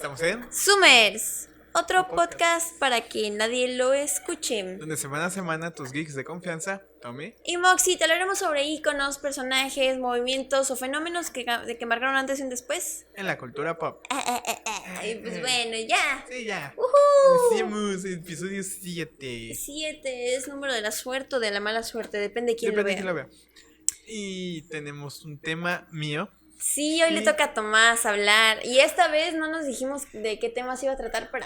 Estamos en Summers, otro podcast para que nadie lo escuche. donde semana a semana tus geeks de confianza, Tommy, Y Moxie, te hablaremos sobre iconos, personajes, movimientos o fenómenos que marcaron antes y un después. en la cultura pop. Y pues bueno, ya. Sí, ya. ¡Uhú! Iniciamos el episodio 7. 7 es número de la suerte o de la mala suerte, depende de quién Depende de lo quién vea. lo vea. Y tenemos un tema mío. Sí, hoy le toca a Tomás hablar. Y esta vez no nos dijimos de qué temas iba a tratar para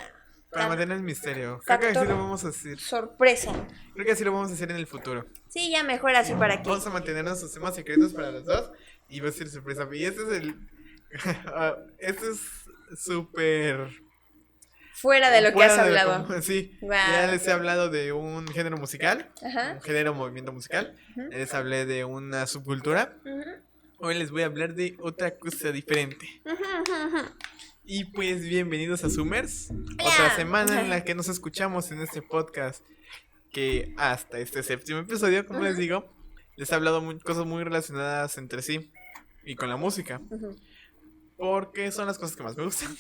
Mantener el misterio. Creo que así factor lo vamos a hacer. sorpresa. Creo que así lo vamos a hacer en el futuro. Sí, ya mejor así para que. Vamos a mantener nuestros temas secretos para los dos. Y va a ser sorpresa. Y este es el. Este es súper. Fuera de lo que fuera has de hablado. Sí, Wow. ya les he hablado de un género musical, Ajá. un género movimiento musical. Ujú. Les hablé de una subcultura. Ujú, Hoy les voy a hablar de otra cosa diferente. ujú, ujú, ujú. Y pues bienvenidos a Summers. Hola. Otra semana en Ajá. la que nos escuchamos en este podcast. Que hasta este séptimo episodio, como les digo, les he hablado cosas muy relacionadas entre sí y con la música. Ujú. Porque son las cosas que más me gustan.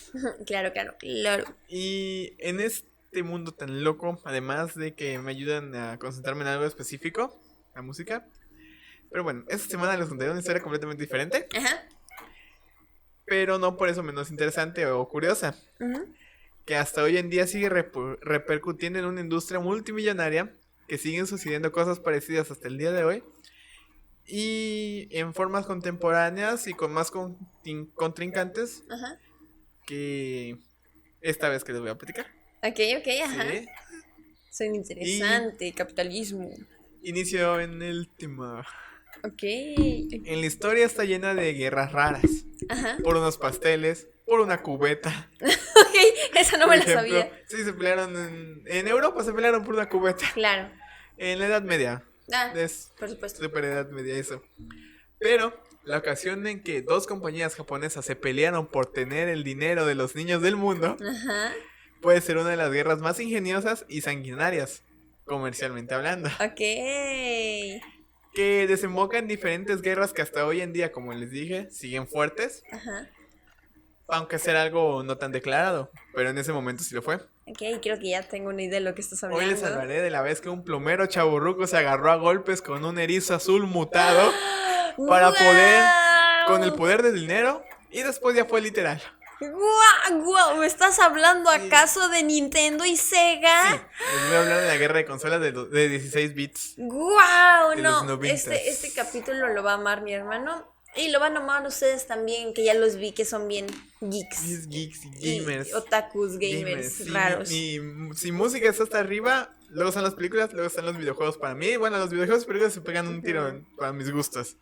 Claro, claro, claro. Y en este mundo tan loco, además de que me ayudan a concentrarme en algo específico, la música. Pero bueno, esta semana les contaré una historia completamente diferente, Ajá. pero no por eso menos interesante o curiosa, Ujú. que hasta hoy en día sigue repercutiendo en una industria multimillonaria, que siguen sucediendo cosas parecidas hasta el día de hoy, y en formas contemporáneas y con más contrincantes Ajá. que esta vez que les voy a platicar. Ok, ok, ajá. ¿Sí? Son interesante, capitalismo. Inicio en el tema. Ok. En la historia está llena de guerras raras. Ajá. Por unos pasteles, por una cubeta. Ok, esa no Por me la ejemplo. sabía. Sí, se pelearon en Europa, se pelearon por una cubeta. Claro. En la Edad Media. Ah, Es por supuesto. super Edad Media eso. Pero la ocasión en que dos compañías japonesas se pelearon por tener el dinero de los niños del mundo Ajá. puede ser una de las guerras más ingeniosas y sanguinarias, comercialmente hablando. Ok. Que desemboca en diferentes guerras que hasta hoy en día, como les dije, siguen fuertes. Ajá. Aunque sea algo no tan declarado, pero en ese momento sí lo fue. Ok, creo que ya tengo una idea de lo que estás hablando. Hoy les hablaré de la vez que un plomero chaburruco se agarró a golpes con un erizo azul mutado para poder, con el poder del dinero, y después ya fue literal. ¡Guau! ¡Guau! ¿Me estás hablando Sí. acaso de Nintendo y Sí, Sega? les voy a hablar de la guerra de consolas de 16 bits. ¡Guau! De los No, 90s. este capítulo lo va a amar mi hermano. Y lo van a amar ustedes también, que ya los vi que son bien geeks. Mis geeks y Y gamers. otakus, gamers, Sí, raros. si música está hasta arriba, luego están las películas, luego están los videojuegos. Para mí, bueno, los videojuegos y películas se pegan un tiro para mis gustos.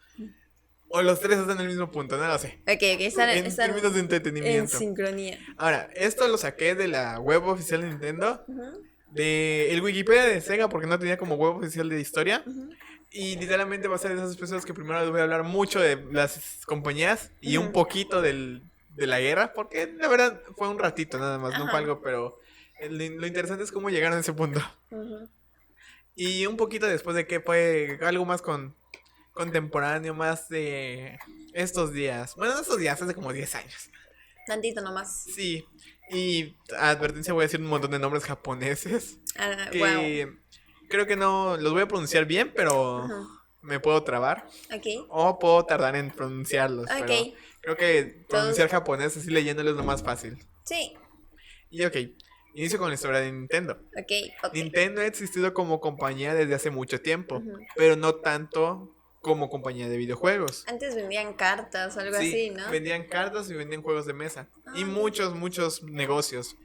O los tres están en el mismo punto, no lo sé. Ok, están En términos de en entretenimiento. sincronía. Ahora, esto lo saqué de la web oficial de Nintendo, Ujú, de el Wikipedia de Sega, porque no tenía como web oficial de historia. ujú. Y literalmente va a ser de esas personas que primero les voy a hablar mucho de las compañías y un Ujú. poquito de la guerra, porque la verdad fue un ratito nada más, no Ajá. fue algo, pero lo interesante es cómo llegaron a ese punto. Ujú. Y un poquito después de que fue algo más contemporáneo, más de estos días. Bueno, no estos días, hace como 10 años. Tantito nomás. Sí, y advertencia, voy a decir un montón de nombres japoneses Ah, que wow. creo que no los voy a pronunciar bien, pero Ujú. me puedo trabar Ok. o puedo tardar en pronunciarlos, Ok. pero creo que pronunciar japonés así leyéndolo es lo más fácil. Sí. Y ok, inicio con la historia de Nintendo. Ok, ok. Nintendo ha existido como compañía desde hace mucho tiempo, Ujú. pero no tanto como compañía de videojuegos. Antes vendían cartas, algo Sí, así, ¿no? vendían cartas y vendían juegos de mesa. Y Ah. muchos negocios.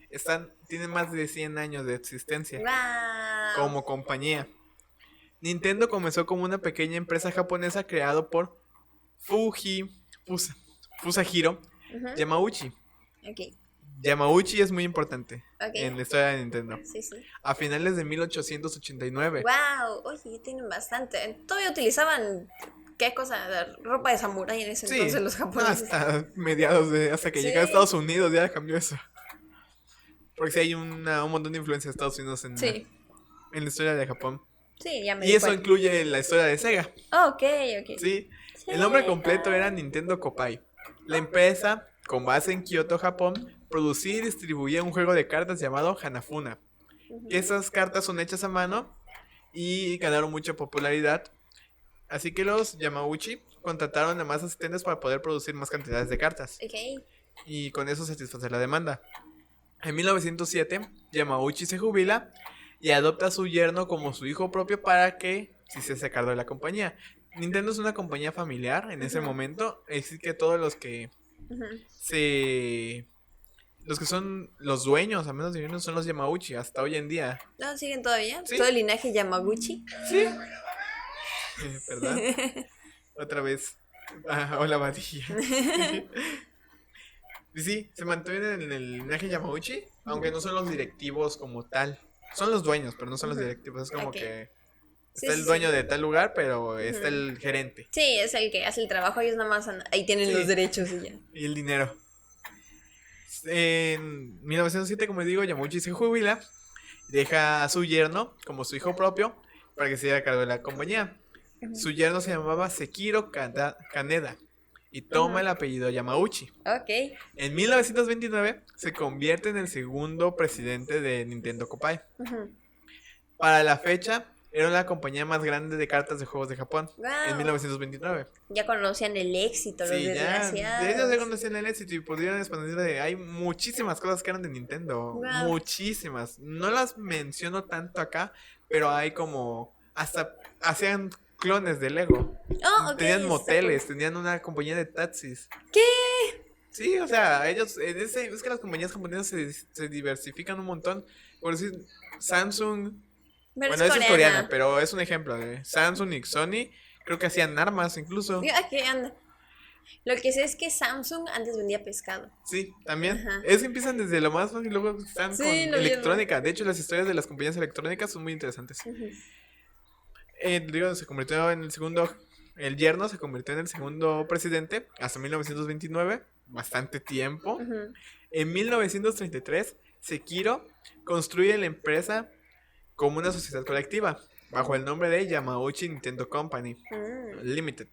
Tienen más de 100 años de existencia Wow. como compañía. Nintendo comenzó como una pequeña empresa japonesa creado por Fusahiro Ujú. Yamauchi. Ok, Yamauchi es muy importante ok. en la historia de Nintendo. Sí, sí. A finales de 1889. Wow, oye, ya tienen bastante. Todavía utilizaban, ¿qué cosa? Ropa de samurái en ese Sí, entonces los japoneses. hasta que Sí. llegó a Estados Unidos ya cambió eso. Porque sí hay un montón de influencia de Estados Unidos en Sí, la historia de Japón. sí, ya me Y di eso cuenta. incluye la historia de Sega. Oh, ok, ok. Sí. El nombre completo era Nintendo Kopai. La empresa, con base en Kioto, Japón, producía y distribuía un juego de cartas llamado Hanafuna. Esas cartas son hechas a mano y ganaron mucha popularidad. Así que los Yamauchi contrataron a más asistentes para poder producir más cantidades de cartas. Ok. Y con eso satisfacer la demanda. En 1907, Yamauchi se jubila y adopta a su yerno como su hijo propio para que se hiciese cargo de la compañía. Nintendo es una compañía familiar en ese momento, así que todos los que los que son los dueños, a menos de uno, son los Yamauchi hasta hoy en día. ¿No siguen todavía? Sí. ¿Todo el linaje Yamaguchi? Sí. ¿Verdad? Otra vez. Hola, Badilla. Y sí, se mantienen en el linaje Yamauchi, aunque no son los directivos como tal. Son los dueños, pero no son los directivos. Es como que está el dueño de tal lugar, pero está el gerente. Sí, es el que hace el trabajo. Ellos nada más ahí tienen los derechos y ya. Y el dinero. En 1907, como les digo, Yamauchi se jubila. Deja a su yerno como su hijo propio para que se haga cargo de la compañía. Su yerno se llamaba Sekiro Kaneda y toma el apellido Yamauchi. Ok. En 1929 se convierte en el segundo presidente de Nintendo Kopai. Para la fecha, era la compañía más grande de cartas de juegos de Japón. Wow. En 1929. Ya conocían el éxito, los Sí, ya. desgraciados. De ellos ya conocían el éxito y pudieron expandir. Hay muchísimas cosas que eran de Nintendo. Wow. Muchísimas. No las menciono tanto acá, pero hay como. Hasta hacían clones de Lego. Oh, ok. Tenían está moteles, tenían una compañía de taxis. ¿Qué? Sí, o sea, ellos. Es que las compañías japonesas se diversifican un montón. Por decir, Samsung. Pero Bueno, esa es coreana, pero es un ejemplo de Samsung y Sony. Creo que hacían armas incluso. ¿Qué anda? Lo que sé es que Samsung antes vendía pescado. Sí, también. Ajá. Es que empiezan desde lo más fácil y luego están Sí, con lo electrónica. De hecho, las historias de las compañías electrónicas son muy interesantes. Digo, se convirtió en el segundo. El yerno se convirtió en el segundo presidente hasta 1929. Bastante tiempo. En 1933, Sekiro construye la empresa como una sociedad colectiva, bajo el nombre de Yamauchi Nintendo Company Limited.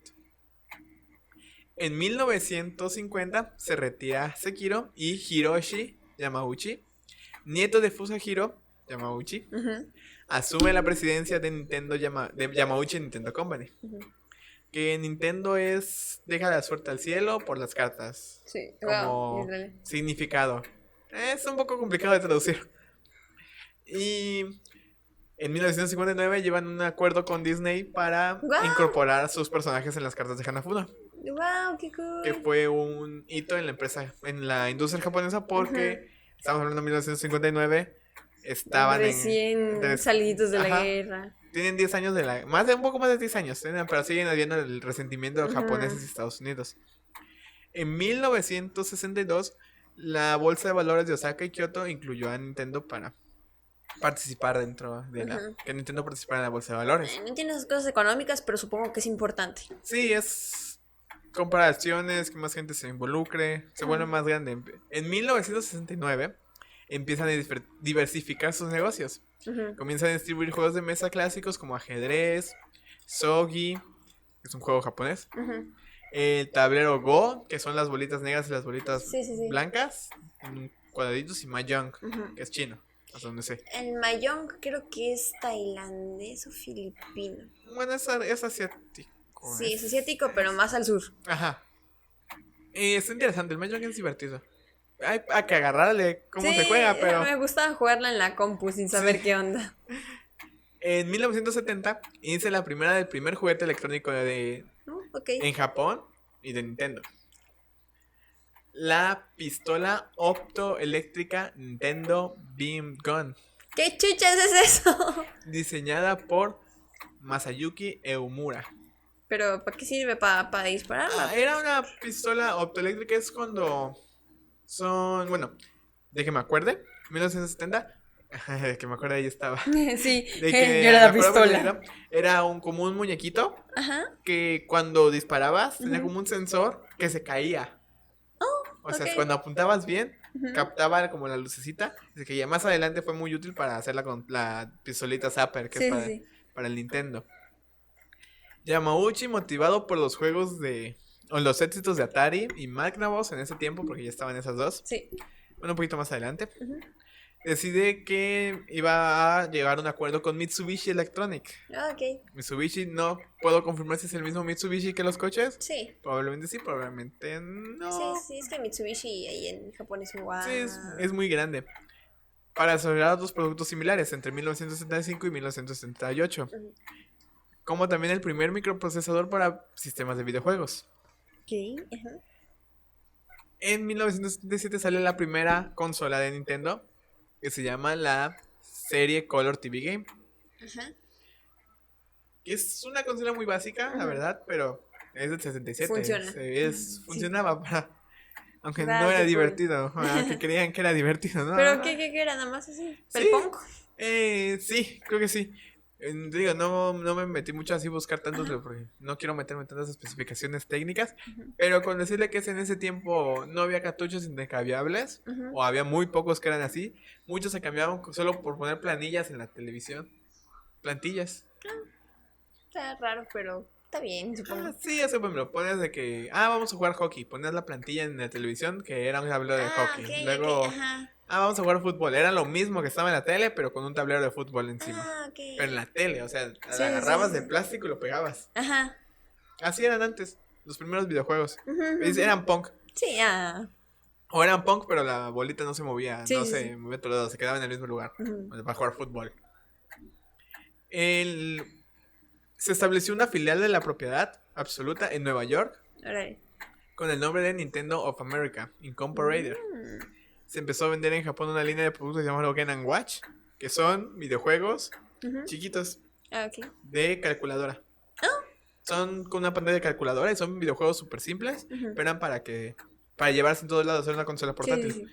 En 1950 se retira Sekiro y Hiroshi Yamauchi, nieto de Fusahiro Yamauchi, asume la presidencia de de Yamauchi Nintendo Company. Que Nintendo es deja la suerte al cielo por las cartas. Sí, Como wow, significado. Es un poco complicado de traducir. Y en 1959 llevan un acuerdo con Disney para incorporar sus personajes en las cartas de Hanafuna. Wow, qué cool. Que fue un hito en la empresa, en la industria japonesa, porque estamos hablando de 1959, estaban recién saliditos de la Ajá. guerra. Tienen 10 años un poco más de 10 años, pero siguen habiendo el resentimiento de los japoneses y Estados Unidos. En 1962, la bolsa de valores de Osaka y Kyoto incluyó a Nintendo para participar dentro de que Nintendo participara en la bolsa de valores. No entiendo esas cosas económicas, pero supongo que es importante. Sí, es comparaciones, que más gente se involucre, se vuelve más grande. En 1969 empiezan a diversificar sus negocios. Comienzan a distribuir juegos de mesa clásicos como ajedrez, Sogi, que es un juego japonés, el tablero Go, que son las bolitas negras y las bolitas blancas, cuadraditos, y Mahjong, que es chino, hasta donde sé. El Mahjong creo que es tailandés o filipino. Bueno, es asiático. Sí, es asiático, pero más al sur. Ajá. Está interesante, el Mahjong es divertido. Hay que agarrarle cómo se juega, pero... me gustaba jugarla en la compu sin saber qué onda. En 1970 inicia la primera del primer juguete electrónico en Japón y de Nintendo. La pistola optoeléctrica Nintendo Beam Gun. ¿Qué chuchas es eso? Diseñada por Masayuki Eumura. ¿Pero para qué sirve? ¿Para dispararla? Era una pistola optoeléctrica, es cuando... Bueno, de que me acuerde, 1970, que me acuerde ahí estaba. Sí, de que yo era la pistola. Era como un muñequito que cuando disparabas tenía como un sensor que se caía. O sea, cuando apuntabas bien, captaba como la lucecita, se caía. Más adelante fue muy útil para hacerla con la pistolita Zapper, que es para el Nintendo. Yamauchi, motivado por los juegos o los éxitos de Atari y Magnavox en ese tiempo, porque ya estaban esas dos, bueno, un poquito más adelante, Ujú. decide que iba a llegar a un acuerdo con Mitsubishi Electronic. Ah, ok. Mitsubishi, no puedo confirmar si es el mismo Mitsubishi que los coches. Sí. Probablemente sí, probablemente Sí, no. sí, es que Mitsubishi ahí en Japón es igual. Sí, es muy grande. Para desarrollar dos productos similares entre 1975 y 1978. Ujú. Como también el primer microprocesador para sistemas de videojuegos. Ok, ajá. En 1977 sale la primera consola de Nintendo, que se llama la serie Color TV Game. Ajá. Es una consola muy básica, la Ujú. verdad, pero es del 67. Funciona. Sí. Funcionaba para... Aunque no Ah, era qué cool. divertido, aunque creían que era divertido, ¿no? ¿Pero qué era? Nada más así. Sí, ¿Pelpong? sí, creo que sí. Digo, no me metí mucho así a buscar tantos, Ajá. porque no quiero meterme en tantas especificaciones técnicas, Ujú. pero con decirle que en ese tiempo no había cartuchos intercambiables, Ujú. o había muy pocos que eran así, muchos se cambiaban solo por poner planillas en la televisión. Plantillas. Está raro, pero está bien, supongo. Sí, eso me lo pones de que, vamos a jugar hockey, ponías la plantilla en la televisión que era un tablero de Ah, hockey. ok, Luego, ok, ajá. vamos a jugar fútbol, era lo mismo que estaba en la tele, pero con un tablero de fútbol encima. Ah, ok. Pero en la tele, o sea, Sí, la sí, agarrabas sí, de sí. plástico y lo pegabas. Ajá. Así eran antes, los primeros videojuegos. Ujú, ujú. Eran punk. Sí, ah. O eran punk, pero la bolita no se movía, Sí, no sí, se sí. movía a otro lado, se quedaba en el mismo lugar Ujú. para jugar fútbol. El... Se estableció una filial de la propiedad absoluta en Nueva York Órale. con el nombre de Nintendo of America Incorporated. Mm. Se empezó a vender en Japón una línea de productos llamada Game & Watch, que son videojuegos Ujú. chiquitos Ah, ok. de calculadora. Son con una pantalla de calculadora y son videojuegos súper simples, Ujú. pero eran para llevarse en todos lados, hacer una consola Sí, portátil. sí, sí.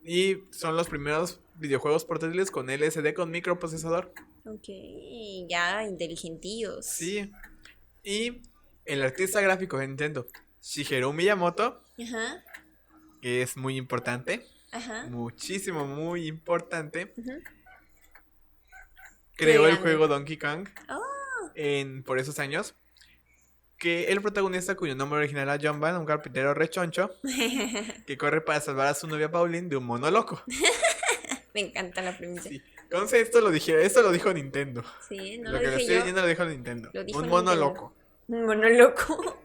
Y son los primeros videojuegos portátiles con LCD con microprocesador. Ok, ya inteligentillos. Sí. Y el artista gráfico de Nintendo, Shigeru Miyamoto, Ajá, que es muy importante, ajá. muchísimo, muy importante, Ujú. creó el grande. juego Donkey Kong Oh. por esos años. Que el protagonista, cuyo nombre original era John Van, un carpintero rechoncho, que corre para salvar a su novia Pauline de un mono loco. Me encanta la premisa. Sí. Entonces esto lo dijo Nintendo. Sí, no Lo lo que le dije estoy yo. leyendo lo dijo Nintendo. Lo dijo Un mono Nintendo. loco. Un mono loco.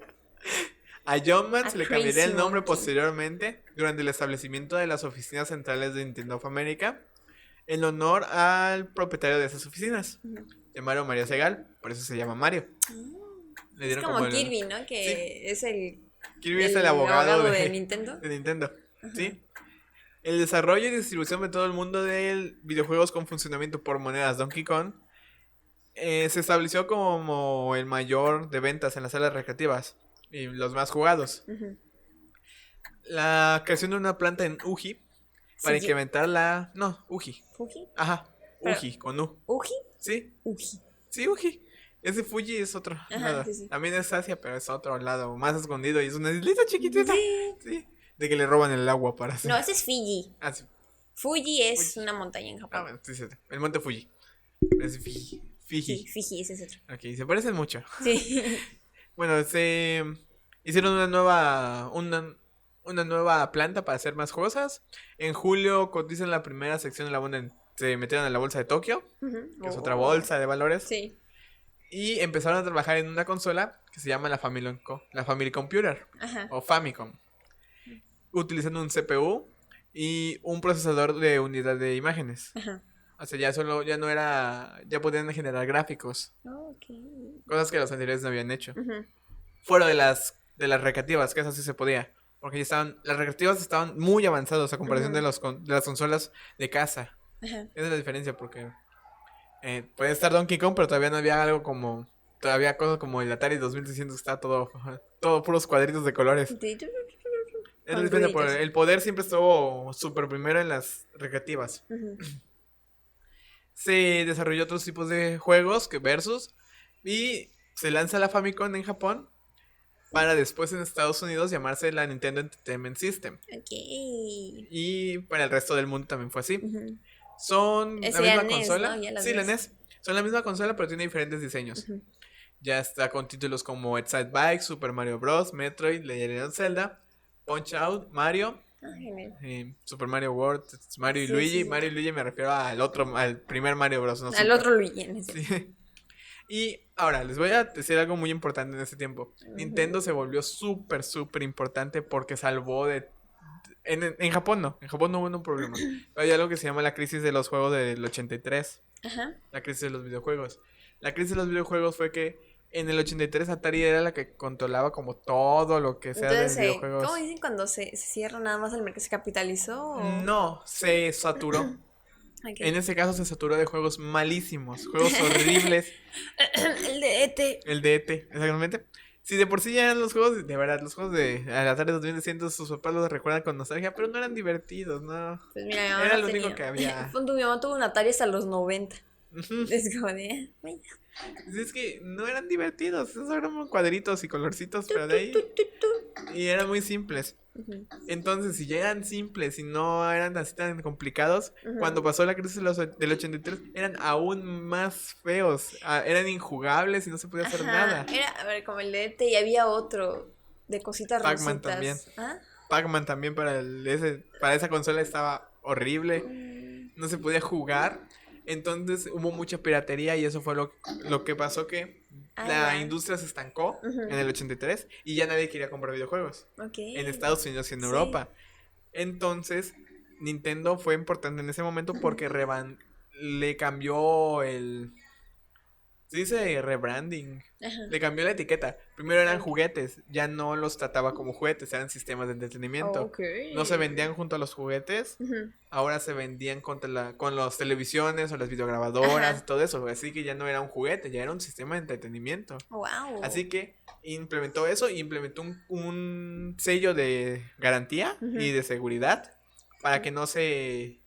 A John Man A se le crazy cambiaría el nombre monkey. posteriormente durante el establecimiento de las oficinas centrales de Nintendo of America en honor al propietario de esas oficinas, Ujú. llamaron Mario Segal, por eso se llama Mario. Le Es dieron como el... Kirby, ¿no? Que es el Kirby es el abogado de Nintendo. de Nintendo. ¿Sí? El desarrollo y distribución de todo el mundo de videojuegos con funcionamiento por monedas Donkey Kong se estableció como el mayor de ventas en las salas recreativas y los más jugados. Ujú. La creación de una planta en Uji para Sí, incrementar la... No, Uji. ¿Fuji? Ajá, Pero- Uji, con U. ¿Uji? Sí, Uji. sí, Uji. Ese Fuji es otro Ajá, lado. sí, sí. También es Asia, pero es otro lado, más escondido y es una islita chiquitita. Sí. Sí, de que le roban el agua para hacer... No, ese es Fiji. Ah, sí. Fuji es Fuji. una montaña en Ah, Japón. bueno, sí, sí, el monte Fuji. Es Fiji. Fiji. Sí, Fiji, ese es otro. Ok, se parecen mucho. Sí. Bueno, se hicieron una nueva planta para hacer más cosas. En julio cotizan la primera sección de la bolsa, se metieron en la bolsa de Tokio, Ujú. que es otra Oh. bolsa de valores. Sí. Y empezaron a trabajar en una consola que se llama la Family Computer Ajá. o Famicom, utilizando un CPU y un procesador de unidad de imágenes. Ajá. O sea, ya podían generar gráficos, Ok. cosas que los anteriores no habían hecho. Ujú. Fuera de las recreativas, que eso sí se podía. Porque las recreativas estaban muy avanzadas a comparación Ujú. de las consolas de casa. Ajá. Esa es la diferencia, porque puede estar Donkey Kong, pero todavía no había todavía cosas como el Atari 2600, que está todo puros cuadritos de colores. Es la diferencia, ruiditos. el poder siempre estuvo súper primero en las recreativas. Ujú. Se desarrolló otros tipos de juegos que versus, y se lanza la Famicom en Japón, para después en Estados Unidos llamarse la Nintendo Entertainment System. Ok. Y para el resto del mundo también fue así. Ujú. Son Ese la misma era NES, consola. ¿no? Ya las Sí, la NES. NES. Son la misma consola, pero tiene diferentes diseños. Ujú. Ya está con títulos como Excite Bike, Super Mario Bros., Metroid, Legend of Zelda, Punch Out, Mario Genial. Super Mario World, Mario y Sí, Luigi. sí, sí. Mario y Luigi me refiero al primer Mario Bros. No Al Super. otro Luigi, en ese. Sí. Y ahora, les voy a decir algo muy importante en ese tiempo. Nintendo se volvió súper importante porque salvó de... En Japón no, en Japón no hubo un problema. Hay algo que se llama la crisis de los juegos del 83, Ajá. la crisis de los videojuegos. La crisis de los videojuegos fue que en el 83 Atari era la que controlaba como todo lo que sea de Entonces, videojuegos. ¿cómo dicen cuando se cierra nada más el mercado? ¿Se capitalizó? O... No, se saturó. Ok. En ese caso se saturó de juegos malísimos, juegos horribles. El de ET. El de ET, exactamente. Si de por sí ya eran los juegos, de verdad, los juegos de Atari 2100, sus papás los recuerdan con nostalgia, pero no eran divertidos, ¿no? Pues mira, mi mamá Era no lo único tenía. que había. Mi mamá tuvo un Atari hasta los 90. Ujú. Es como de... "Ay, Es que no eran divertidos, esos eran cuadritos y colorcitos, pero de ahí. tu, tu". Y eran muy simples. Ujú. Entonces, si ya eran simples y no eran así tan complicados, Ujú. cuando pasó la crisis del 83, eran aún más feos. Eran injugables y no se podía hacer Ajá, nada. era, a ver, como el de ET y había otro de cositas Pac-Man rositas. también. ¿Ah? Pac-Man también para esa consola estaba horrible. No se podía jugar. Entonces hubo mucha piratería y eso fue lo que pasó que Ah, la ya. industria se estancó Ujú. en el 83 y ya nadie quería comprar videojuegos Ok. en Estados Unidos y en Sí. Europa. Entonces Nintendo fue importante en ese momento porque le cambió el... Se dice rebranding. Ajá. Le cambió la etiqueta. Primero eran Ok. juguetes, ya no los trataba como juguetes, eran sistemas de entretenimiento. Ok. No se vendían junto a los juguetes, Ujú. ahora se vendían con las televisiones o las videograbadoras Ajá. y todo eso. Así que ya no era un juguete, ya era un sistema de entretenimiento. Wow. Así que implementó eso, implementó un sello de garantía Ujú. y de seguridad para que no se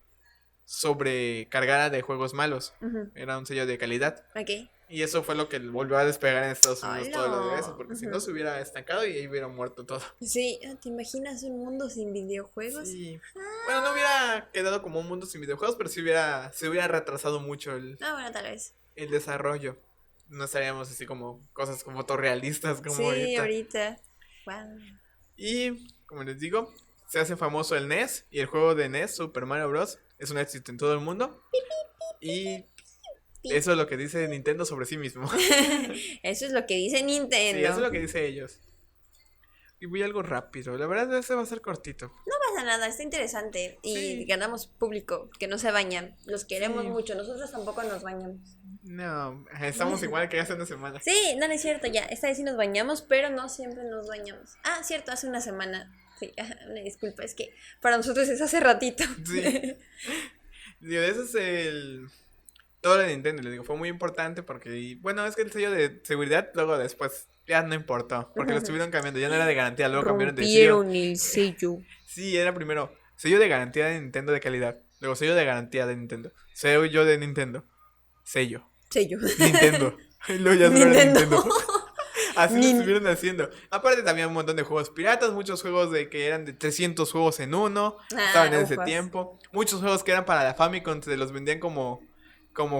sobrecargara de juegos malos. Ujú. Era un sello de calidad. Ok. Y eso fue lo que volvió a despegar en Estados Unidos todo lo de ¡Hala! eso, porque si Ujú. no se hubiera estancado y ahí hubiera muerto todo. Sí, ¿te imaginas un mundo sin videojuegos? Sí. Bueno, no hubiera quedado como un mundo sin videojuegos, pero se hubiera retrasado mucho Ah, bueno, tal vez. el desarrollo. No estaríamos así como cosas como fotorrealistas como Sí, ahorita. Wow. Y como les digo, se hace famoso el NES y el juego de NES, Super Mario Bros. Es un éxito en todo el mundo. Y eso es lo que dice Nintendo sobre sí mismo. Eso es lo que dice Sí, Nintendo. eso es lo que dice ellos. Y voy a algo rápido. La verdad, este va a ser cortito. No pasa nada, está interesante. Y Sí. ganamos público, que no se bañan. Los queremos Sí. mucho. Nosotros tampoco nos bañamos. No, estamos igual que hace una semana. Sí, no, no es cierto, ya. Esta vez sí nos bañamos, pero no siempre nos bañamos. Ah, cierto, hace una semana. Sí, una disculpa, es que para nosotros es hace ratito. Sí. Digo, ese es todo lo de Nintendo, les digo, fue muy importante porque, bueno, es que el sello de seguridad luego después ya no importó, porque lo estuvieron cambiando, ya no era de garantía, luego cambiaron de sello. Rompieron el sello. Sí, era primero sello de garantía de Nintendo de calidad, luego sello de garantía de Nintendo, sello de Nintendo, sello, Sello. Nintendo, y luego ya solo era Nintendo. Nintendo. Así lo Nin- estuvieron haciendo. Aparte también un montón de juegos piratas, muchos juegos que eran de 300 juegos en uno, estaban en ese ufas. tiempo. Muchos juegos que eran para la Famicom se los vendían como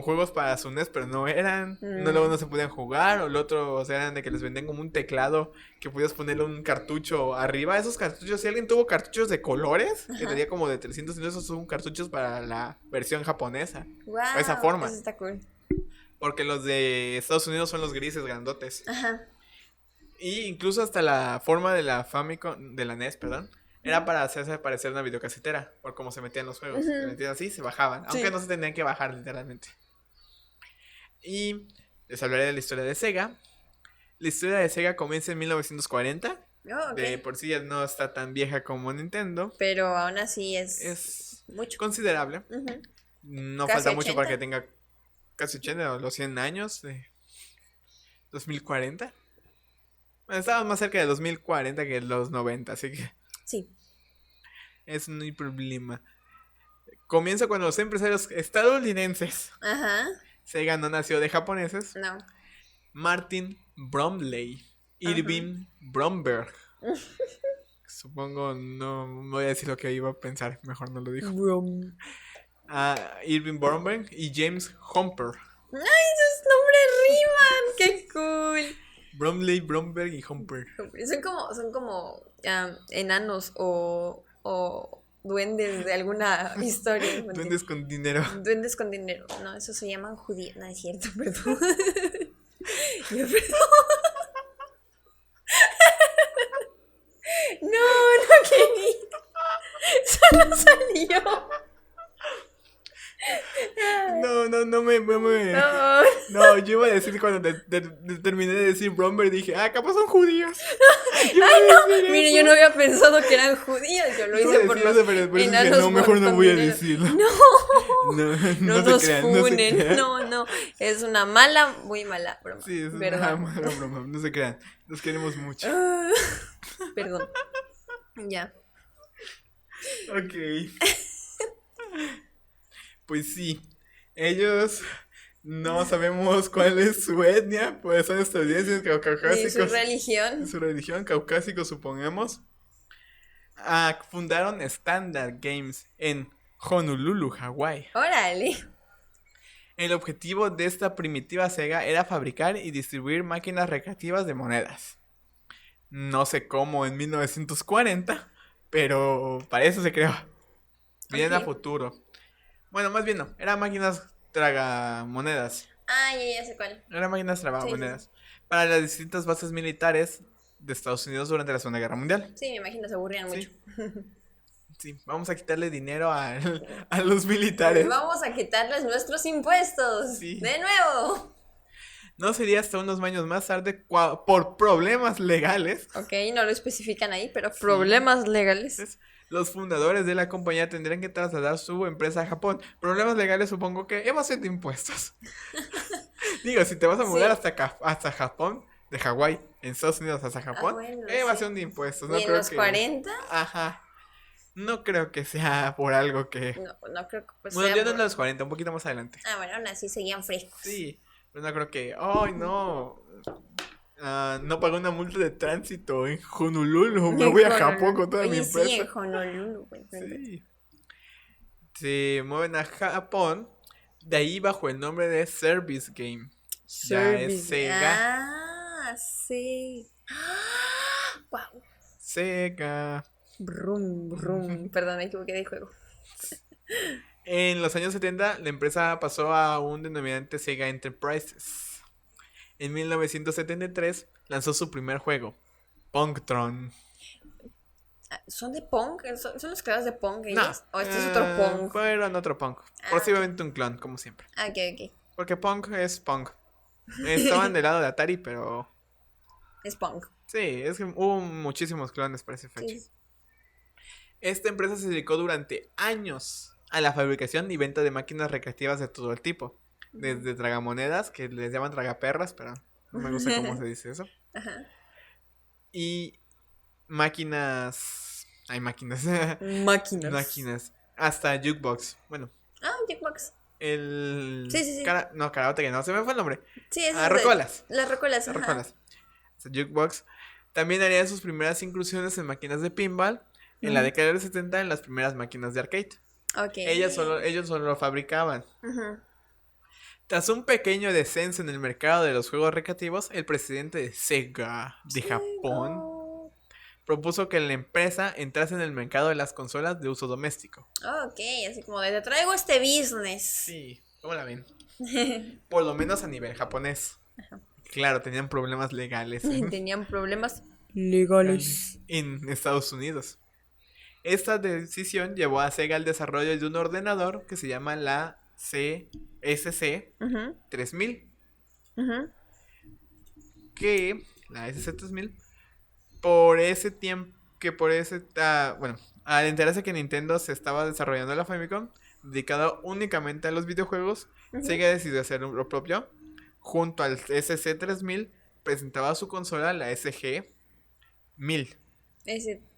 juegos para su NES, pero no eran. No, luego no se podían jugar. O el otro, o sea, eran de que les vendían como un teclado que podías ponerle un cartucho arriba. Esos cartuchos, si alguien tuvo cartuchos de colores, que Ajá. tenía como de 300, esos son cartuchos para la versión japonesa. Guau, esa forma. Eso está cool. Porque los de Estados Unidos son los grises grandotes. Ajá. Y incluso hasta la forma de la Famicom, de la NES, perdón, era para hacerse parecer una videocasetera, por cómo se metían los juegos. Ujú. Se metían así, se bajaban, aunque Sí. no se tenían que bajar literalmente. Y les hablaré de la historia de Sega. La historia de Sega comienza en 1940. Oh, ok. De por sí ya no está tan vieja como Nintendo. Pero aún así es Es mucho. considerable. Ujú. No Casi falta mucho para 80. que tenga casi 80 o los 100 años de 2040. Bueno, estamos más cerca de 2040 que de los 90, así que Sí. es no hay problema. Comienza cuando los empresarios estadounidenses, Ajá. Sega no nació de japoneses, No. Martin Bromley, Irving Bromberg. Supongo no voy a decir lo que iba a pensar, mejor no lo dijo. Brom. Irving Bromberg y James Humper. ¡Ay, esos nombres riman! ¡Qué cool! Bromley, Bromberg y Humper. Son como enanos o o duendes de alguna historia. Duendes con dinero. Duendes con dinero. No, eso se llaman judíos. No, es cierto, perdón. Yo, perdón. No, no quería. Solo salió. No. No, yo iba a decir cuando terminé de decir Bromber, dije, capaz son judíos. Ay, no, mire, yo no había pensado que eran judíos, yo lo hice por los enanos. No, mejor no voy a decirlo. No nos se crean, funen, no se crean. no, es una mala, muy mala broma. Sí, es ¿verdad? una mala broma, no se crean, los queremos mucho. Perdón, ya. Ok. Pues sí, ellos no sabemos cuál es su etnia, pues son estadounidenses Ni su caucásicos. religión. Su religión, caucásicos, supongamos. Fundaron Standard Games en Honolulu, Hawái. Órale. El objetivo de esta primitiva Sega era fabricar y distribuir máquinas recreativas de monedas. No sé cómo en 1940, pero para eso se creó. Bien a Ok. futuro. Bueno, más bien no, eran máquinas tragamonedas. Ya sé cuál. Eran máquinas tragamonedas. Para las distintas bases militares de Estados Unidos durante la Segunda Guerra Mundial. Sí, me imagino, se aburrían mucho. Sí, vamos a quitarle dinero a los militares. Vamos a quitarles nuestros impuestos. Sí. De nuevo. No sería hasta unos años más tarde por problemas legales. Ok, no lo especifican ahí, pero problemas legales. Los fundadores de la compañía tendrían que trasladar su empresa a Japón. Problemas legales, supongo que evasión de impuestos. Digo, si te vas a mudar hasta Japón, de Hawái, en Estados Unidos hasta Japón, bueno, evasión sí. de impuestos. ¿Y No en creo los que... 40? Ajá. No creo que sea por algo que... No creo que pues, Bueno, sea ya no por- en los 40, un poquito más adelante. bueno, aún así seguían frescos. Sí, pero no creo que... ¡Ay, no! No pagué una multa de tránsito en Honolulu. Me voy a Japón con toda mi Oye, empresa. sí, en Honolulu, güey. Sí. Se mueven a Japón. De ahí bajo el nombre de Service Game. Ya es Sega. Sí. Wow. Sega. Brum, brum. Perdón, me equivoqué de juego. En los años 70, la empresa pasó a un denominante Sega Enterprises. En 1973 lanzó su primer juego, Pongtron. ¿Son de Pong? ¿Son los creadores de Pong No, ellos? ¿O este es otro Pong? fueron otro Pong. Posiblemente un clon, como siempre. Ok. Porque Pong es Pong. Estaban del lado de Atari, pero... Es Pong. Sí, es que hubo muchísimos clones para esa fecha. Sí. Esta empresa se dedicó durante años a la fabricación y venta de máquinas recreativas de todo el tipo. Desde tragamonedas, que les llaman tragaperras, pero no me gusta cómo se dice eso. Ajá. Y máquinas... Hay máquinas. Máquinas. Máquinas. Hasta jukebox. Bueno, Jukebox. el... Sí. No, karaoke, que no, se me fue el nombre. Sí, es Rocolas. Las rocolas, Las ajá. rocolas. Hasta jukebox. También haría sus primeras incursiones en máquinas de pinball. En la década de los 70, en las primeras máquinas de arcade. Ok. Ellos solo lo fabricaban. Ujú. Tras un pequeño descenso en el mercado de los juegos recreativos, el presidente de Sega de Japón propuso que la empresa entrase en el mercado de las consolas de uso doméstico. Ok, así como de te traigo este business. Sí, ¿cómo la ven? Por lo menos a nivel japonés. Claro, tenían problemas legales Tenían problemas legales. en Estados Unidos. Esta decisión llevó a Sega al desarrollo de un ordenador que se llama la CSC Ujú, 3000. ujú. Que la SC3000 por ese tiempo bueno, al enterarse que Nintendo se estaba desarrollando la Famicom dedicada únicamente a los videojuegos, Ujú. Sega decidió hacer lo propio. Junto al SC3000 presentaba su consola, la SG1000.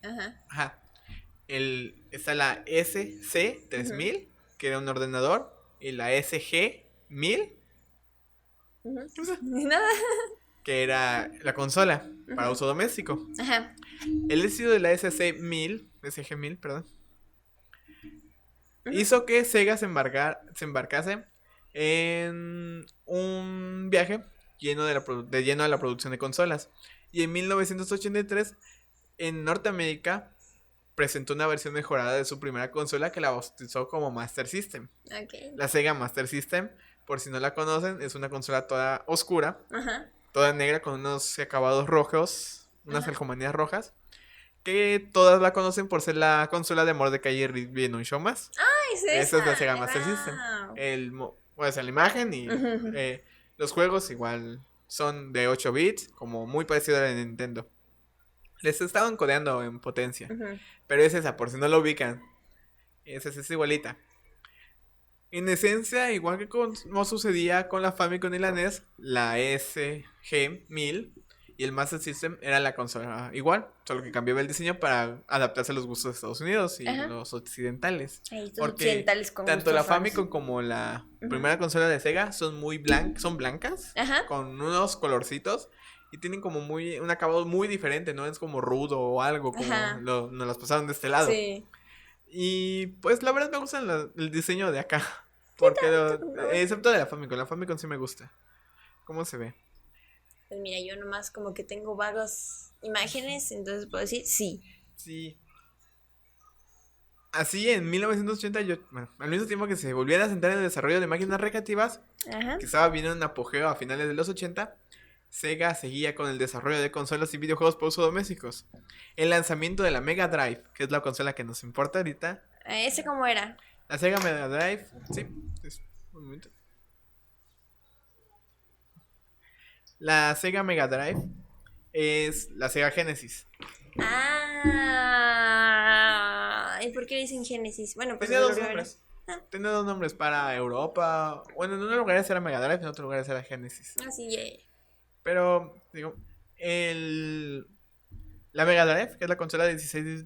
Ajá. Ajá. Está la SC3000, que era un ordenador, y la SG1000, Ujú. ¿qué pasa? Nada. Que era la consola para uso doméstico. Ajá. El éxito de la SG1000, perdón, hizo que Sega se embarcase en un viaje lleno de la producción de consolas. Y en 1983, en Norteamérica, presentó una versión mejorada de su primera consola que la bautizó como Master System. Ok. La Sega Master System, por si no la conocen, es una consola toda oscura, Ajá. toda negra con unos acabados rojos, unas Ajá. calcomanías rojas, que todas la conocen por ser la consola de Mordecai y Rigby en un show más. Ah, es Esa es la esa. Sega Master System. Wow. Pues la imagen y Ujú, ujú. los juegos igual son de 8 bits, como muy parecido a la de Nintendo. Les estaban codeando en potencia, Ujú. pero es esa, por si no lo ubican. Esa es igualita. En esencia, igual que como sucedía con la Famicom y la NES, la SG-1000 y el Master System era la consola igual, solo que cambiaba el diseño para adaptarse a los gustos de Estados Unidos y Ajá. los occidentales. Ahí estos Porque occidentales con tanto la gustos raros. Famicom como la Ujú. primera consola de Sega son son blancas, Ajá. con unos colorcitos y tienen como un acabado muy diferente, no es como rudo o algo como Ajá. nos las pasaron de este lado. Sí. Y pues la verdad me gusta el diseño de acá. Porque No. excepto de la Famicom sí me gusta. ¿Cómo se ve? Pues mira, yo nomás como que tengo vagas imágenes, entonces puedo decir sí. Sí. Así en 1988, bueno, al mismo tiempo que se volvían a sentar en el desarrollo de máquinas recreativas, Ajá. que estaba viendo un apogeo a finales de los 80, Sega seguía con el desarrollo de consolas y videojuegos para uso domésticos. El lanzamiento de la Mega Drive, que es la consola que nos importa ahorita. ¿Ese cómo era? La Sega Mega Drive, sí, un momento. La Sega Mega Drive es la Sega Genesis. Ah, ¿y por qué le dicen Génesis? Bueno, pues Tenía es dos lo que era. nombres. Tenía dos nombres para Europa. Bueno, en unos lugares era Mega Drive, en otros lugares era Genesis. Ah, sí, ya. Pero, digo, la Mega Drive, que es la consola de 16 bits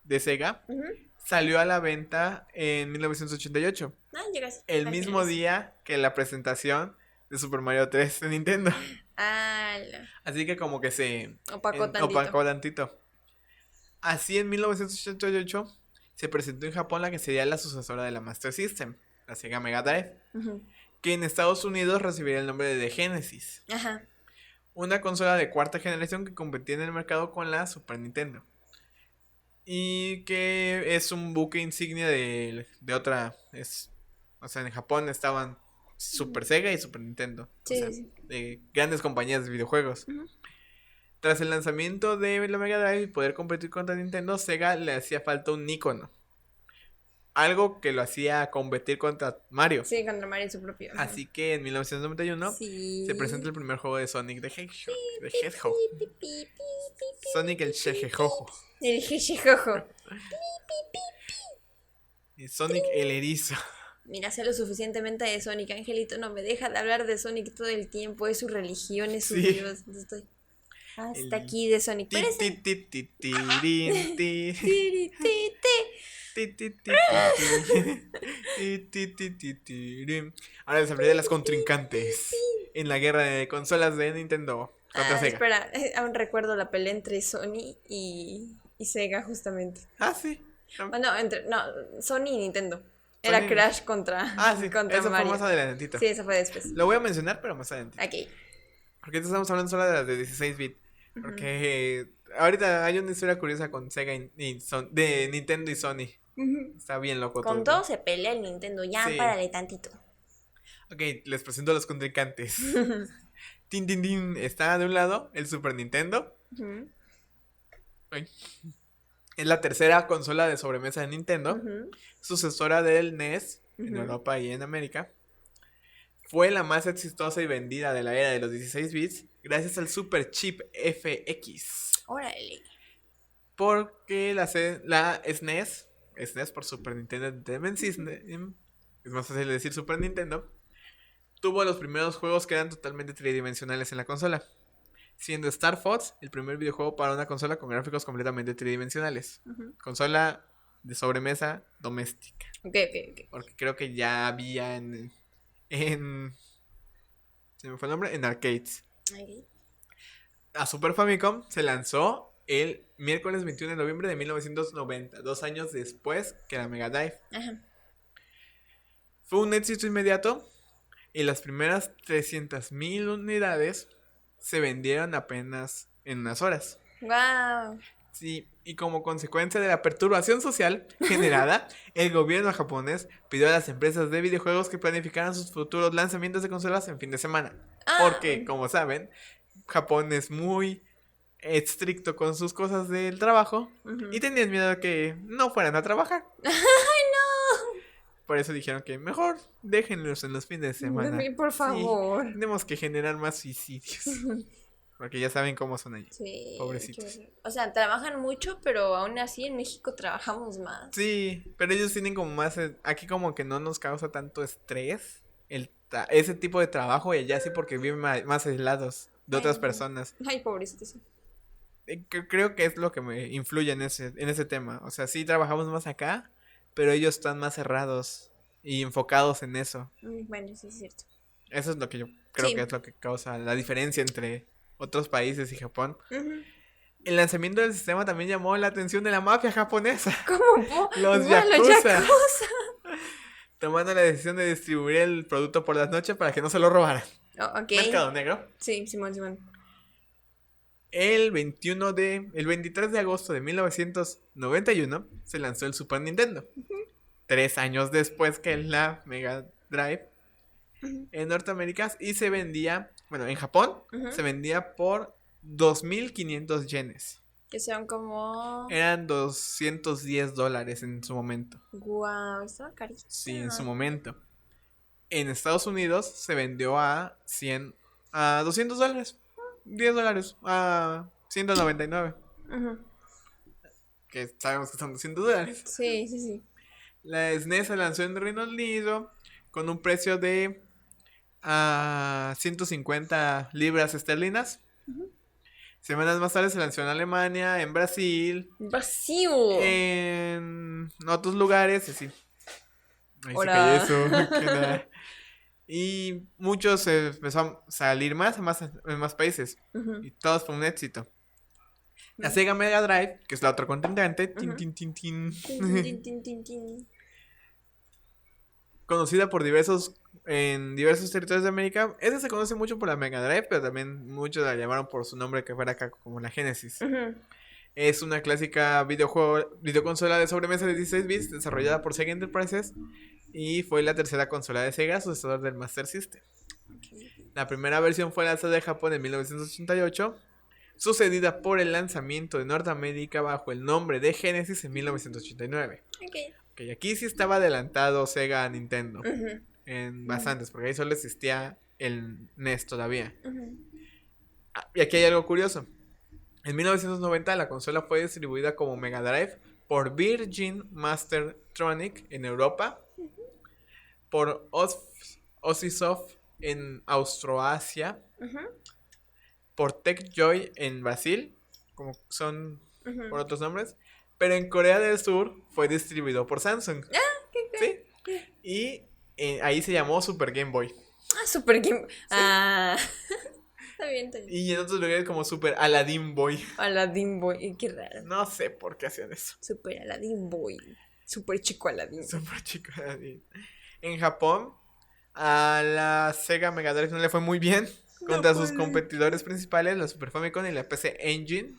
de Sega, Ujú. salió a la venta en 1988. Ah, llegas. El a mismo finales. día que la presentación de Super Mario 3 de Nintendo. Ah, Así que como que se opacó tantito. opacó tantito. Así en 1988 se presentó en Japón la que sería la sucesora de la Master System, la Sega Mega Drive, Ujú. que en Estados Unidos recibiría el nombre de Genesis, Ajá. una consola de cuarta generación que competía en el mercado con la Super Nintendo. Y que es un buque insignia de otra. O sea, en Japón estaban Super Sega y Super Nintendo. Sí, O sea, sí. de grandes compañías de videojuegos. Ujú. Tras el lanzamiento de la Mega Drive y poder competir contra Nintendo, Sega le hacía falta un icono. Algo que lo hacía competir contra Mario. Sí, contra Mario en su propio. Ajá. Así que en 1991 Sí. se presenta el primer juego de Sonic the Hedgehog. Pi, pi, pi, pi, pi. Sonic el Shejejojo. El jejejojo. Y Sonic el Erizo. Mira, sé lo suficientemente de Sonic. Angelito no me deja de hablar de Sonic todo el tiempo. Es su religión, es su Sí. Dios. Entonces estoy hasta aquí de Sonic. Pero ese... Ti, ti, ti, tirin, ti. Tiri, ti, ti. Ti, ti, ti, ti, ti. Ti, ti, ti, tirin. Ahora les hablaré de las contrincantes en la guerra de consolas de Nintendo contra Sega. Espera, aún recuerdo la pelea entre Sony y Sega justamente. Ah, sí. Bueno, no, Sony y Nintendo. Era Sony- Crash contra, Ah, sí. contra Eso fue Mario. más adelantito. Sí, eso fue después. Lo voy a mencionar, pero más adelante. Ok. Porque ahorita estamos hablando solo de las de 16 bits. Porque ahorita hay una historia curiosa con Sega de Nintendo y Sony. Está bien loco Con todo se pelea el Nintendo. Ya, Sí. párale tantito. Ok, les presento a los contrincantes. Tin, tin, tin. Está de un lado el Super Nintendo. Ujú, Ay. Es la tercera consola de sobremesa de Nintendo. ujú, Sucesora del NES en Ujú. Europa y en América. Fue la más exitosa y vendida de la era de los 16 bits gracias al Super Chip FX. Órale. Porque la SNES, SNES por Super Nintendo Entertainment System, es más fácil decir Super Nintendo, tuvo los primeros juegos que eran totalmente tridimensionales en la consola, siendo Star Fox el primer videojuego para una consola con gráficos completamente tridimensionales. Ujú. Consola de sobremesa doméstica. Ok. Porque creo que ya había ¿se me fue el nombre? En arcades. Ok. A Super Famicom se lanzó el miércoles 21 de noviembre de 1990, 2 años después que la Mega Drive. Ajá. Fue un éxito inmediato y las primeras 300,000 unidades se vendieron apenas en unas horas. Wow. Sí, y como consecuencia de la perturbación social generada, el gobierno japonés pidió a las empresas de videojuegos que planificaran sus futuros lanzamientos de consolas en fin de semana. Ah, Porque, como saben, Japón es muy estricto con sus cosas del trabajo y ujú. tenían miedo de que no fueran a trabajar. ¡Ay, no! Por eso dijeron que mejor déjenlos en los fines de semana. Dame, por Sí, favor. tenemos que generar más suicidios. Porque ya saben cómo son allí. Sí, qué Pobrecitos. horror. O sea, trabajan mucho, pero aún así en México trabajamos más. Sí, pero ellos tienen como más... Aquí como que no nos causa tanto estrés ese tipo de trabajo y allá sí porque viven más aislados de Ay, otras no. personas. Ay, pobrecito. Sí. Creo que es lo que me influye en ese tema. O sea, sí trabajamos más acá, pero ellos están más cerrados y enfocados en eso. Bueno, sí es cierto. Eso es lo que yo creo que Sí. es lo que causa la diferencia entre otros países y Japón. Ujú. El lanzamiento del sistema también llamó la atención de la mafia japonesa, ¿Cómo? los Igual los yakuza, yakuza. tomando la decisión de distribuir el producto por las noches para que no se lo robaran. Oh, ok. Mercado Negro. Sí, Simón, Simón. El 23 de agosto de 1991 se lanzó el Super Nintendo. 3 años después que la Mega Drive Ujú. en Norteamérica y se vendía, bueno, en Japón Ujú. se vendía por 2.500 yenes. Que sean como... Eran $210 en su momento. Guau, estaba carito. Sí, en su momento. En Estados Unidos se vendió a $200. $10 a 199. Ujú. Que sabemos que son $200. Sí, sí, sí. La SNES se lanzó en Reino Unido con un precio de 150 libras esterlinas. Ujú. Semanas más tarde se lanzó en Alemania, en Brasil, Vacío. en otros lugares, así. Ahí se cayó Hola. eso. qué nada. Y muchos empezó a salir en más países. Ujú. Y todos fue un éxito. La Sega Mega Drive, que es la otra contrincante, tin, Ujú. tin, tin, tin, Tin, tin, tin, tin, tin. conocida en diversos territorios de América. Esa se conoce mucho por la Mega Drive, pero también muchos la llamaron por su nombre que fuera acá como la Genesis. Ujú. Es una clásica videoconsola de sobremesa de 16 bits desarrollada por Sega Enterprises y fue la tercera consola de Sega, sucesor del Master System. La primera versión fue lanzada en Japón en 1988, sucedida por el lanzamiento de Norteamérica bajo el nombre de Genesis en 1989. Ok. Ok, aquí sí estaba adelantado Sega a Nintendo Ujú. en bastantes, porque ahí solo existía el NES todavía. Ujú. Y aquí hay algo curioso. En 1990 la consola fue distribuida como Mega Drive por Virgin Mastertronic en Europa, por Osisoft en Austroasia, Ujú. por TechJoy en Brasil, como son Ujú. por otros nombres, pero en Corea del Sur fue distribuido por Samsung. ¿Qué? ¿Sí? Y ahí se llamó Super Game Boy. Ah, Super Game. Sí. Ah. Está bien, está bien. Y en otros lugares como Super Aladdin Boy. Aladdin Boy. Qué raro. No sé por qué hacían eso. Super Aladdin Boy. Super chico Aladdin. Super chico Aladdin. En Japón, a la Sega Mega Drive no le fue muy bien contra sus competidores principales, la Super Famicom y la PC Engine.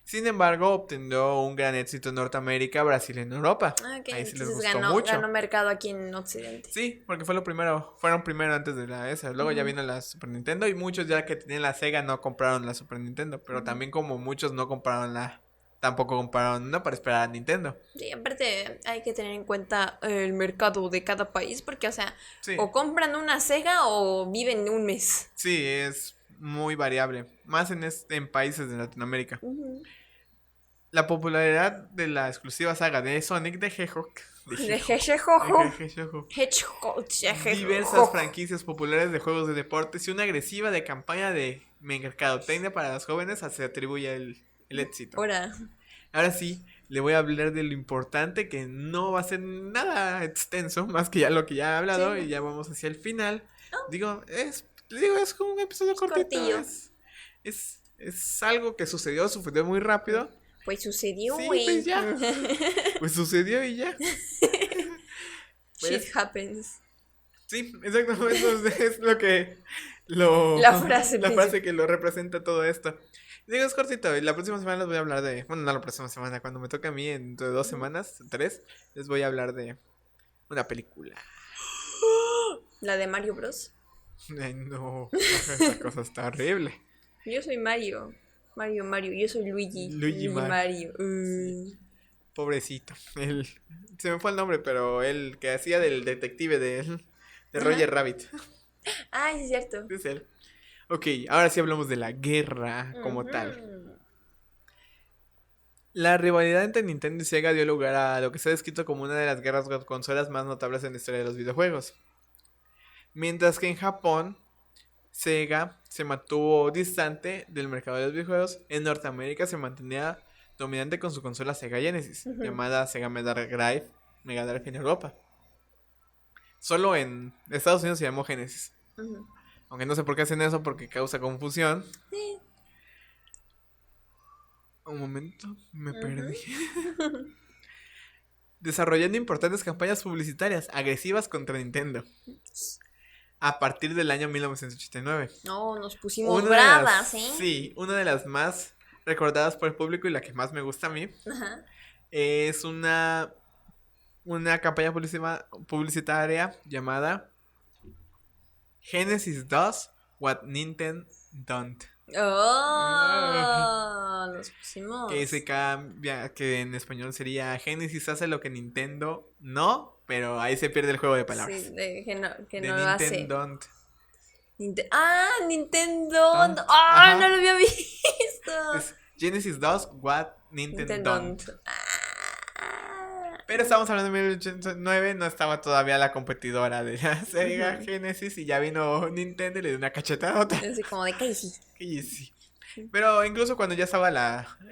Sin embargo, obtenió un gran éxito en Norteamérica, Brasil y en Europa. Ah, ok. Ahí sí les Entonces gustó mucho. ganó mercado aquí en Occidente. Sí, porque fueron primero antes de la esa. Luego ya Ujú. vino la Super Nintendo y muchos ya que tenían la Sega no compraron la Super Nintendo. Pero Ujú. también como muchos no compraron tampoco compraron una para esperar a Nintendo. Sí, aparte hay que tener en cuenta el mercado de cada país porque, o sea, Sí, o compran una Sega o viven un mes. sí, es muy variable. Más en países de Latinoamérica. Ujú. La popularidad de la exclusiva saga de Sonic the Hedgehog. De Hedgehog. Hedgehog. Hedgehog. Diversas franquicias populares de juegos de deportes y una agresiva de campaña de mercadotecnia para los jóvenes se atribuye el éxito. Ahora. Ahora sí, le voy a hablar de lo importante que no va a ser nada extenso, más que ya lo que ya he hablado, Sí. y ya vamos hacia el final. Es como un episodio cortito. Cortillo. Es algo que sucedió muy rápido. Pues sucedió, Sí, güey. pues ya. Pues sucedió y ya. Shit happens. Sí, exactamente. Eso es lo que La frase que lo representa todo esto. Digo, es cortito. Y la próxima semana les voy a hablar de. Bueno, no la próxima semana, cuando me toque a mí, dentro de 2 semanas, 3, les voy a hablar de una película. La de Mario Bros. Ay, no. Esa cosa está horrible. Yo soy Mario. Mario. Yo soy Luigi. Luigi Mario. Sí. Pobrecito. Se me fue el nombre, pero él que hacía del detective de Roger Rabbit. Ah, sí, es cierto. Es él. Ok, ahora sí hablamos de la guerra como Ujú. tal. La rivalidad entre Nintendo y Sega dio lugar a lo que se ha descrito como una de las guerras de consolas más notables en la historia de los videojuegos. Mientras que en Japón, Sega se mantuvo distante del mercado de los videojuegos, en Norteamérica se mantenía dominante con su consola Sega Genesis, Ujú. llamada Sega Mega Drive en Europa. Solo en Estados Unidos se llamó Genesis. Ujú. Aunque no sé por qué hacen eso, porque causa confusión. Sí. Un momento, me Ujú. perdí. Desarrollando importantes campañas publicitarias agresivas contra Nintendo. A partir del año 1989. No, nos pusimos Una de bravas, las, ¿eh? sí, una de las más recordadas por el público y la que más me gusta a mí Ajá. es una campaña publicitaria llamada Genesis does what Nintendo don't. Oh, nos pusimos. Que se cambia, que en español sería Genesis hace lo que Nintendo no, pero ahí se pierde el juego de palabras. Sí, que no De lo hace. Nintendo don't. Nintendo. Don't. Ah, Ajá. no lo había visto. Es Genesis does what Nintendo don't. Ah. Pero estamos hablando de 1989, no estaba todavía la competidora de la Sega Ujú. Genesis y ya vino Nintendo y le dio una cachetada a otra. Así como de Casey. Y sí. Pero incluso cuando ya estaba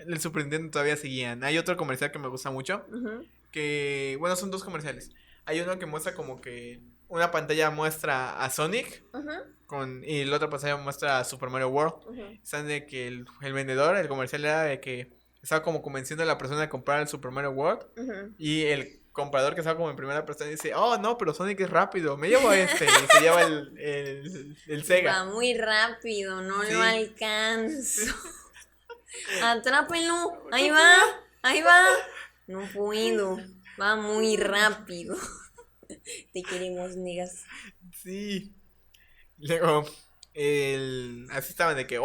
el Super Nintendo todavía seguían. Hay otro comercial que me gusta mucho, que, bueno, son dos comerciales. Hay uno que muestra como que una pantalla muestra a Sonic y la otra pantalla muestra a Super Mario World. Están de que el vendedor, el comercial era de que estaba como convenciendo a la persona de comprar el Super Mario World y el comprador que estaba como en primera persona dice, oh no, pero Sonic es rápido, me llevo y se lleva el Sega. Va muy rápido, no Sí. lo alcanzo. Atrápenlo, ahí va. No puedo, va muy rápido. Te queremos, negas. Sí. Luego, así estaban de que,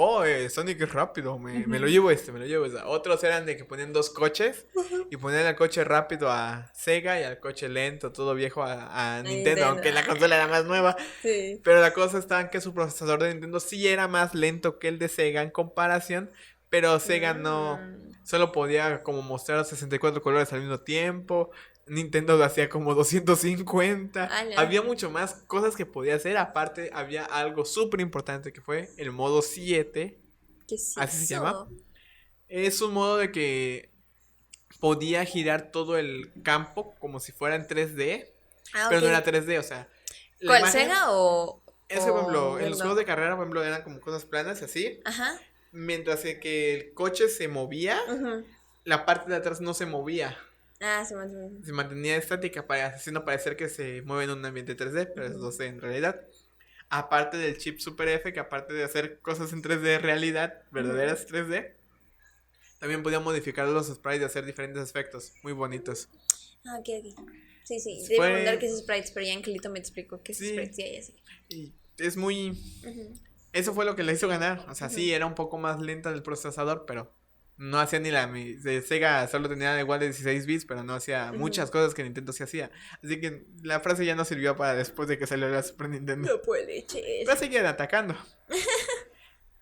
Sonic es rápido, me lo llevo me lo llevo esa. Otros eran de que ponían dos coches y ponían al coche rápido a Sega y al coche lento, todo viejo a Nintendo, aunque la consola era más nueva. Sí. Pero la cosa está en que su procesador de Nintendo sí era más lento que el de Sega en comparación, pero Sega no, solo podía como mostrar 64 colores al mismo tiempo. Nintendo lo hacía como 250. Ala. Había mucho más cosas que podía hacer. Aparte, había algo súper importante que fue el modo 7. ¿Qué es Así se eso? llama. Es un modo de que podía girar todo el campo como si fuera en 3D. Ah, Pero ok. no era 3D, o sea. la ¿Cuál, imagen- Sega o...? Es que, por ejemplo, en los Nintendo? juegos de carrera, por ejemplo, eran como cosas planas y así. Ajá. Mientras que el coche se movía, Ujú. la parte de atrás no se movía. Ah, se mantiene. Se mantenía estática, haciendo parecer que se mueve en un ambiente 3D, pero es 2D en realidad. Aparte del chip Super F, que aparte de hacer cosas en 3D realidad, verdaderas 3D, también podía modificar los sprites y hacer diferentes efectos muy bonitos. Ah, ok. Sí. Fue- Debo preguntar qué es sprites, pero ya Angelito me explicó qué es Sí. sprites y ahí así. Y es muy... Ujú. Eso fue lo que le hizo ganar. O sea, sí, era un poco más lenta el procesador, pero no hacía ni de Sega, solo tenía igual de 16 bits, pero no hacía muchas cosas que Nintendo sí hacía. Así que la frase ya no sirvió para después de que salió la Super Nintendo. No puede ser. Pero seguían atacando.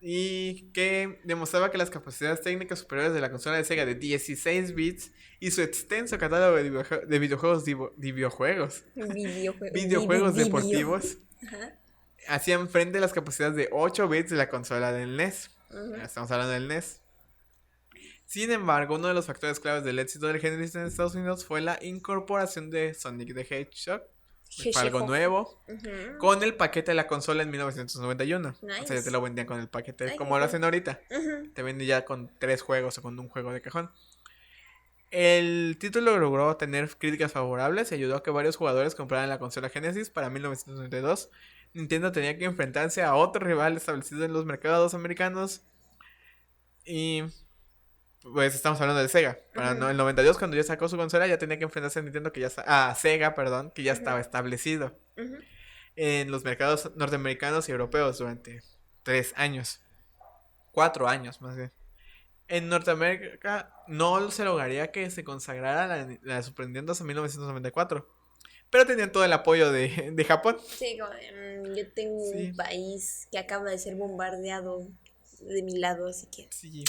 Y que demostraba que las capacidades técnicas superiores de la consola de Sega de 16 bits y su extenso catálogo de videojuegos, videojuegos deportivos, Ajá. hacían frente a las capacidades de 8 bits de la consola del NES. Ujú. Ya estamos hablando del NES. Sin embargo, uno de los factores claves del éxito del Genesis en Estados Unidos fue la incorporación de Sonic the Hedgehog. Fue algo nuevo. Ujú. Con el paquete de la consola en 1991. O sea, ya Nice. te lo vendían con el paquete, Ay, como qué lo cool. hacen ahorita. Ujú. Te venden ya con 3 juegos o con un juego de cajón. El título logró tener críticas favorables y ayudó a que varios jugadores compraran la consola Genesis. Para 1992, Nintendo tenía que enfrentarse a otro rival establecido en los mercados americanos, Y pues estamos hablando de Sega. Para Ujú, el 92, cuando ya sacó su consola, ya tenía que enfrentarse a Nintendo, que ya a Sega, perdón, que ya ujú, estaba establecido ujú. en los mercados norteamericanos y europeos durante 3 años, 4 años más bien. En Norteamérica no se lograría que se consagrara la Super Nintendo hasta 1994, pero tenían todo el apoyo de Japón. Sí, como yo tengo un Sí, país que acaba de ser bombardeado de mi lado, así que... sí.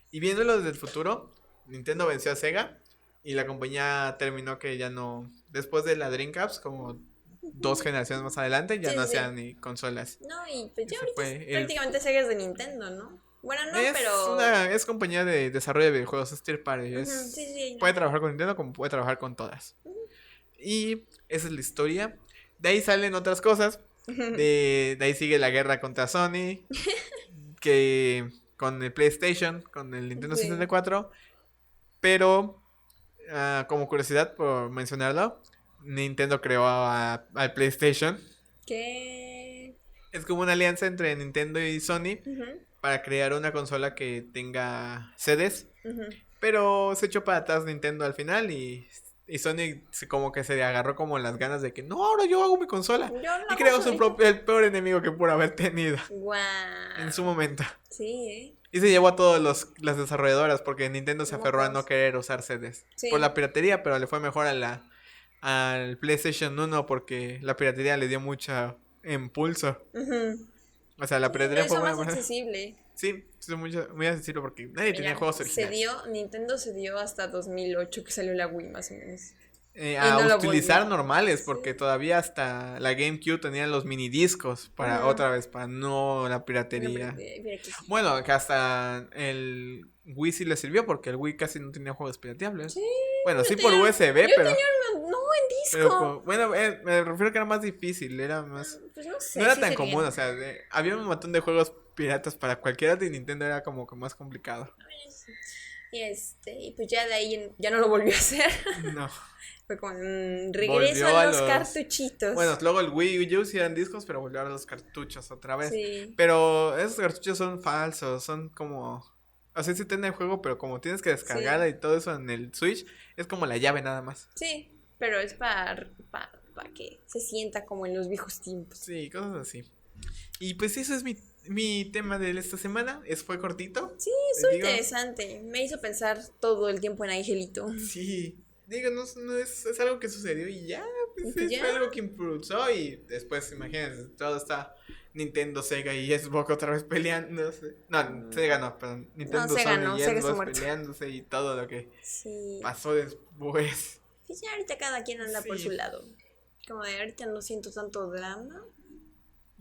Y viéndolo desde el futuro, Nintendo venció a Sega y la compañía terminó que ya no, después de la Dreamcast, como 2 generaciones más adelante, ya Sí, no sí, hacían sí. ni consolas. No, y pues ya Ese ahorita fue el... prácticamente Sega es de Nintendo, ¿no? Bueno, no, Es pero... una es compañía de desarrollo de videojuegos, es third party, Ujú, sí, sí, puede no. trabajar con Nintendo como puede trabajar con todas. Ujú. Y esa es la historia. De ahí salen otras cosas. De ahí sigue la guerra contra Sony, que con el PlayStation, con el Nintendo Sí. 64. Pero, como curiosidad por mencionarlo, Nintendo creó al PlayStation. ¿Qué? Es como una alianza entre Nintendo y Sony Ujú, para crear una consola que tenga CDs. ujú. Pero se echó para atrás Nintendo al final y Sony como que se agarró como las ganas de que no, ahora yo hago mi consola. Yo lo Y hago creó solito. el peor enemigo que pudo haber tenido en su Guau. momento. Sí, ¿eh? Y se llevó a todas las desarrolladoras porque Nintendo se aferró a no Mocos. querer usar CDs. Por Sí. la piratería, pero le fue mejor al PlayStation 1 porque la piratería le dio mucho impulso. Ujú. O sea, la Sí, lo piratería fue hizo más buena. accesible. Sí, es muy accesible porque nadie tenía Mira, juegos originales. Nintendo se dio hasta 2008 que salió la Wii más o menos. Y A no lo volvió. utilizar normales, Sí. porque todavía hasta la GameCube tenía los minidiscos para Ujú. otra vez, para no la No, piratería. mira que sí. Bueno, que hasta el Wii sí le sirvió porque el Wii casi no tenía juegos pirateables. Sí, Bueno, yo sí por tenía, USB, yo tenía no en disco. bueno, me refiero que era más difícil, era más... Pues no No sé, era sí tan común, o servían. sea, había un montón de juegos piratas para cualquiera de Nintendo, era como que más complicado. Y pues ya de ahí ya no lo volvió a hacer. No, Fue como regreso volvió a a los los... cartuchitos. Bueno, luego el Wii U sí eran discos, pero volvió a los cartuchos otra vez. Sí, Pero esos cartuchos son falsos, son como... O sea, sí tiene el juego, pero como tienes que descargar sí, y todo eso en el Switch, es como la llave nada más. sí. Pero es para que se sienta como en los viejos tiempos. Sí, cosas así. Y pues eso es mi tema de esta semana. Fue cortito. Sí, Les estuvo digo, interesante. Me hizo pensar todo el tiempo en Angelito. sí. Digo, no es algo que sucedió y ya, Y pues pues fue ya. algo que impulsó y después, imagínense, todo está Nintendo, Sega y Xbox otra vez peleándose. No, Sega no, perdón. No, Nintendo, Sega Sony no, y Sega está Xbox muerto. peleándose y todo lo que Sí. pasó después. Pues ya ahorita cada quien anda por su Sí. lado. Como de ahorita no siento tanto drama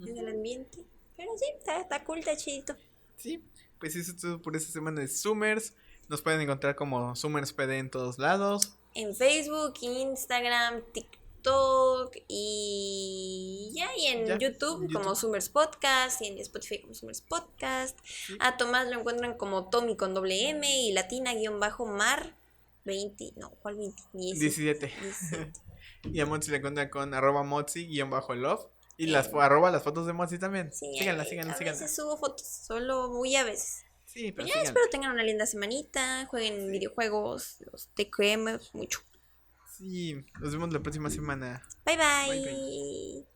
en el ambiente. Pero sí, está cool, está chidito. Sí, pues eso es todo por esta semana de Summers. Nos pueden encontrar como Summers PD en todos lados. En Facebook, Instagram, TikTok y ya, y en Ya, YouTube como YouTube. Summers Podcast y en Spotify como Summers Podcast. Sí. A Tomás lo encuentran como Tommy con doble M y latina-mar 20, no, ¿cuál 20? 17. 17. Y a Motzi le encuentran con @Motzi_love. Y las Eh, las fotos de Motzi también. sí, Síganla, a síganla. veces subo fotos, solo muy a veces. Sí, Pues pero ya síganla. espero tengan una linda semanita, jueguen videojuegos, los TQM, mucho. Sí, nos vemos la próxima semana. Bye Bye, bye. bye.